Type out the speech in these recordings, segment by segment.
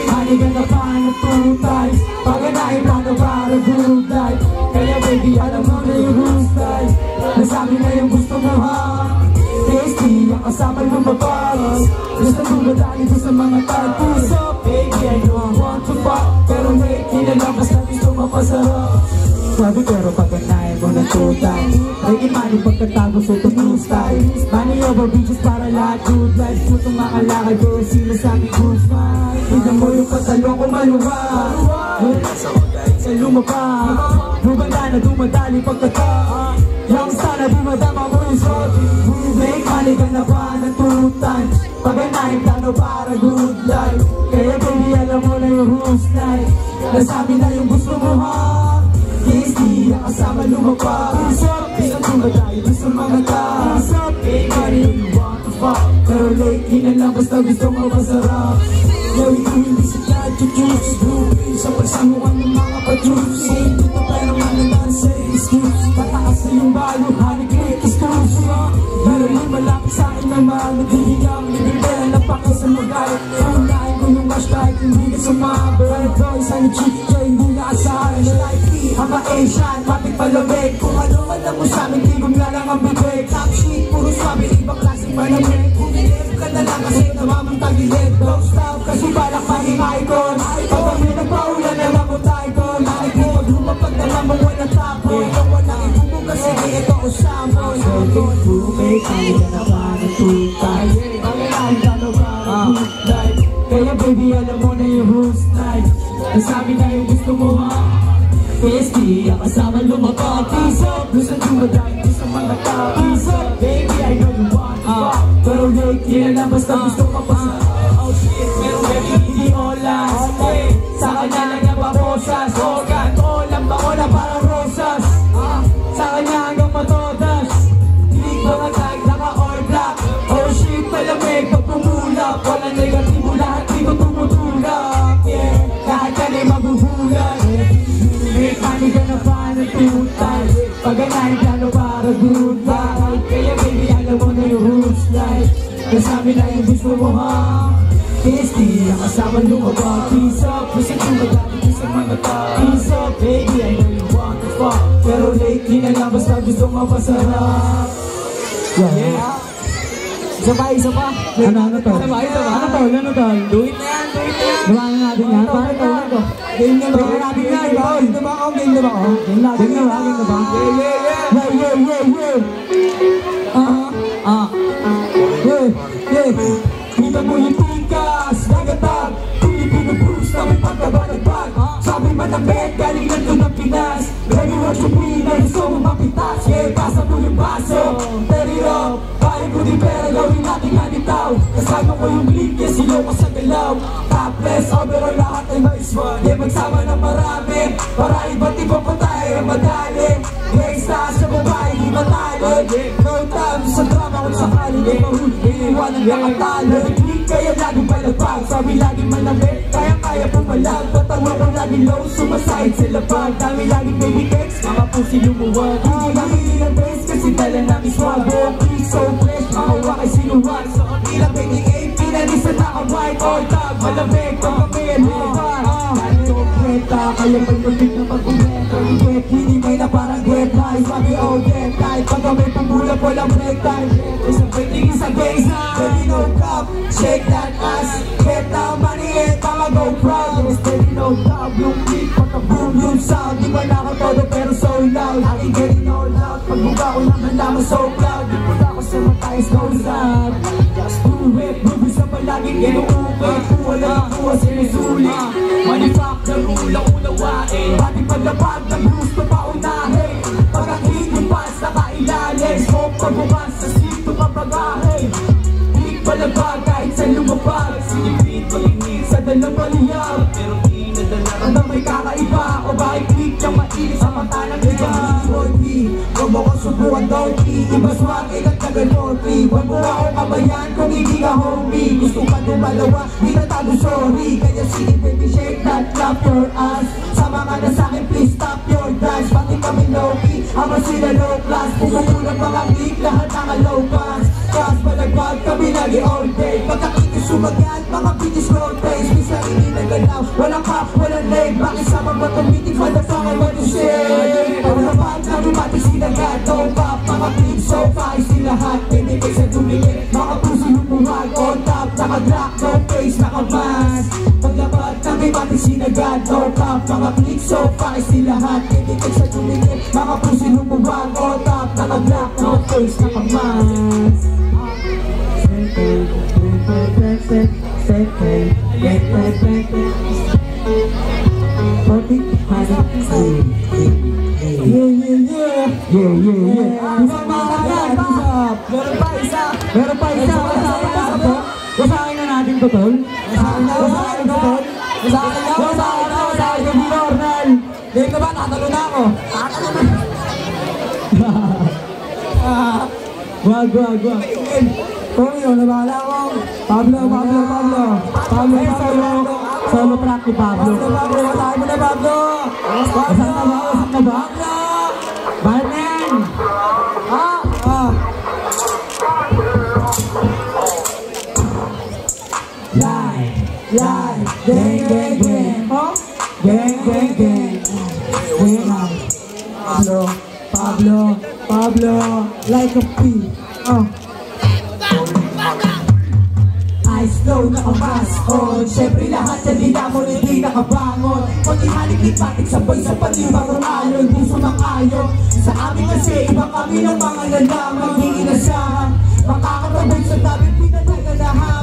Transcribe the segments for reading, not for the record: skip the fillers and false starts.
Haligan na pa ng tutay, paganahin pa na para good life. Kaya baby, alam mo na yung rules life. Nasabi na yung gusto mo ha. Tasty, ang kasama lumabas. Gusto mo madali ko sa mga tattoos. Baby, I don't want to fuck, pero may kinalabas na gusto mapasarap. Sabi pero paganahin mo ng tutay, reggae money pagkatago sa ito style. Money over bitches para lahat good life. Putong makalakad ko sila sa aming good smile. Tignan mo yung patalong ko maluwag. Sa lumabas, lumanda na dumadali pagkataon. Yung sana dumadama mo yung sorry. Make money ka na ba ng tutay, paganahin plano para good life. Kaya baby alam mo na yung rules life. Nasabi na yung gusto mo ha. Tasty, ang kasama lumabas. Isang tumatay, gusto mga taas. Baby, I really want to fuck, pero lately na lang basta gusto mapasarap. Gawin ko hindi sila juice, groovy sa pagsamukan ng mga pa-juice. Dito pero manandaan sa excuse. Pataas na yung balo, honey click, excuse. Pero yung malapit sa akin naman, naghihigang libibela na pa kayo sa magalit. Unahin ko yung hashtag, hindi ka sumabay. Pero boys, ano chick, kaya hindi na asahan. Ama Asian, mapit palamig. Kung ano man lang mo sa amin, tigong na lang ang bibig. Top shit, puro sabi, ibang klaseng malamig. Kumilip ka na lang kasi namamang tagilid. Don't stop, kasi balak maging icon. Pag may nagpaulan na lang mo tycoon. Nalig mo maglumapag na lang mo walang tapon. Yung walang ibubog kasi ito o samon. So don't do make, kaya na ba na tutay. Pagkakain ka na ba na tutay. Kaya baby, alam mo na yung rules night. Nasabi na yung gusto mo ha. Tasty, ang kasama lumabas. Peace up, gusto dumadaan ko sa mga tao. Peace up, baby, I know you want to fuck, pero lately na lang basta gusto mapasa. Oh shit, pero baby, hindi olas. Sa kanya lang nababosas. Organ, olam ba ola para rosas. Sa kanya hanggang matodas. Hindi ko nga tag, naka all black. Oh shit, malamig, pag pumulap. Walang negatibo, lahat di ko tumutulak. Yeah, lahat yan ay magugulat. Money ka na pa ng tutay, paganahin plano para good life. Kaya baby alam mo na yung rules life. Nasabi na yung gusto mo ha. Tasty, ang kasama lumabas. Peace up, gusto tumadali ko sa mga tao. Peace up, baby, I know you want to fuck, pero lately na lang basta gusto mapasarap. Yeah. Isa pa, isa pa. Ano to? Ano to? Do it na yan, do it na yan. Lumayan natin yan. Bakit to? Game na ba? Game natin yan. Game na ba ako? Game na ba ako? Game natin yan. Game na ba? Yeah. Kita mo yung tingkas, nagatag. Pilipino Bruce na may pagkabalagbag. Sabi manamit, galing lang ito ng Pinas. Baby, what you mean? Na gusto mo mapitas. Yeah, pasa mo yung baso. Teriro, kaya ko di pera, gawin natin ganitaw. Kasama ko yung lead, yes, silo ko sa galaw. Topless, overall lahat ay maiswan. Yeah, magsama ng marami, para iba't iba pa tayo madali. Gangsta sa babae, di matalo. No time sa drama kung sakali di mahuli. Iniwanan lang ang talo. Kaya lagi palapag, sabi lagi malamig. Kaya pumalag, patawa ko lagi low. Sumasahid sila pag dami lagi baby cakes, mga pusi lumuwag. Lagi nilang base kasi dala namin swabo. Please so fresh, makawa kay sinuwag. So ang ilang baby AP na di sa naka-white all top. Malamig, pag kami yan nilipag. Lagi ko kwenta, kaya pag-mabig na pag-umenta. Hindi may na parang get life. Sabi oh get life, pag kami pumulap walang break time. Isang pwedeng isang base na steady no cap, shake that ass. Get down money and mama go proud. Steady no cap, yung beat, pagka-boom yung sound. Di ba nakatodo pero so loud. Aking getting all out, pagbuka ko naman naman so proud. Di punta ko sa matayos goes out. Just do it, bubis na palaging inuupit. Kuha lang kuha sinusulit. Manufacture ulang unawain. Pati paglapag ng gusto pa unahin. Pagka-hit yung pants nakailalim. Smoke pagbukas sa sito papagahin. Hit palabag kahit sa lumabag. Sinipid palingin sa dalawang liyab. Pero di nadala na may kakaiba. O bakit click yung mainit sa mata ng iba. Huwag mo kong subukan donkey. Iba swag ikat na ganoti. Huwag mo akong kabayan kung hindi ka homie. Gusto ka dumalawa, di na tago sorry. Kaya sige baby shake that, clap your ass. Sa mga nasakin please stop your dance. Pati kami low-key, ama sila low class. Pumukulang mga geek, lahat ng low pass. Cause palagbag kami lagi all day. Pagkakikis sumagal, mga bitis road face. May sarili na galaw, walang cap, walang leg. Bakit sama ba itong meeting, motherfucker, what you say? Wala ba ang kami mati sinagad, no pop. Mga clip so far, lahat pinipay sa dumingin. Mga puso lumuwag, on top, naka-black, no face, naka-mask. Paglapat kami mati sinagad, no pop. Mga clip so far, lahat pinipay sa dumingin. Mga puso lumuwag, on top, naka-black, no face, naka-mask. Meron pa isa. Wasakin na natin to, tol. Wasakin Gabi Nornal. Game ka ba? Tatalo na ako. Wag. Kung yun, nabala ko. Pablo. Solo track ni Pablo. Wasakin mo na, Pablo. Wasak na ba? Batman! Lie, gang. Oh? Gang. Pablo, like a pea. Eyes low, naka-mask on. Siyempre lahat yan dinamon, hindi nakabangon. Pag ihalik batik sabay sa panibagong alon. Di sumang-ayon sa amin kasi iba kami ng mga lalaman. Di inasahan, makakatabay sa dami pinanagalahan.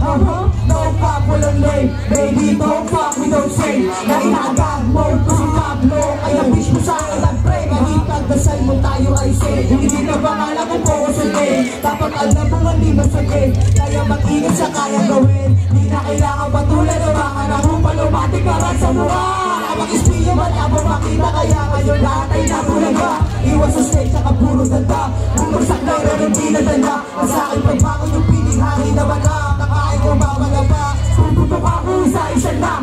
No fuck, walang lame. Baby, don't fuck, we don't say. Na inaagad mo ko si Pablo. Kaya wish mo sa akin ang pray. Kahit pagdasal mo tayo ay say. Hindi na bangalan kung po sa day. Dapat alam mo nga di masagay. Kaya mag-ingat sa kaya gawin. Di na kailangan patulan na baka nahupal o matik ka rin sa mukha. Mag-ispiyo malabang makita kaya ngayon lahat ay nabulaga. Iwas sa stage saka puro tanda. Bumagsak na rin hindi nadala. Sa akin pagbangon yung piling hari na wala. Nakain ko bawala pa. Tututok ako isa-isa na.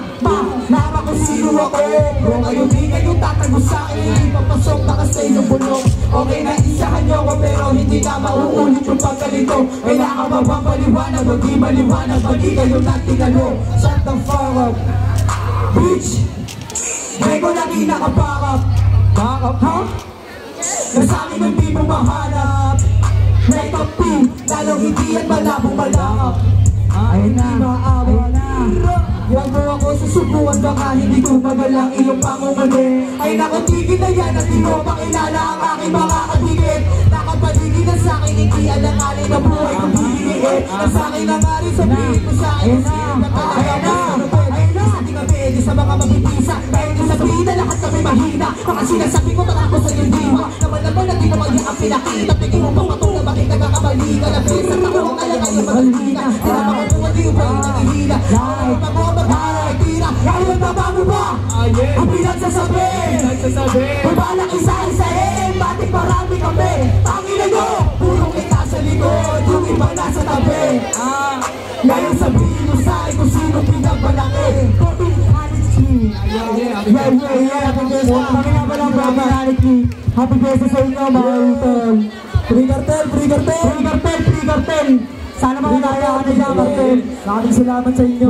Nama kung sino ako. Kung ngayon di kayo tatago sa akin. Hindi papasok nakasay ng bulong. Okay na isahan nyo ko pero hindi na mauulit yung pagkalito. Kailangan ba bang maliwanag o di maliwanag? Pagi kayo natinalo. Shut the fuck up, bitch. Ngayon ko lagi nakabakap. Bakap, ha? Nasakin ng di mo mahanap. Like a pin, lalong hindi yan malabong malakap. Ayun na, maawa na. Huwag mo ako susubukan baka hindi ko magalang iyong pangunguli. Ay nakatigil na yan at di mo makilala ang aking mga katigil. Nakapaligid na sa'kin hindi alangalin na buhay kong piliin. Nasakin na nga rin sabihin mo sa'kin na talaga mas kanupin. Hindi ka pwede sa mga mabibisa. Dahil yung sabihin na lahat kami mahina. Mga sinasabi ko takako sa iyong diwa. Naman naman na di mo mag-iang pinakita. Tingin mo pang matong na bakit nagkakamali ka na pwede. Sa takong alam kayo magalina. Tinamakutungan di yung pwede nagihila. Kaya baba mo ba? Ang pinagsasabi Babalak isa-isahin Batik marami kami Pangina nyo Purong kita sa likod Yung iba nasa tabi Ngayon sabihin mo sa'yo Kung sino pinagbalaki Kami nga palang Babalaki. Happy birthday sa inyo mga utol. Free cartel. Sana makakaya ka na dyan, cartel. Maraming salamat sa inyo.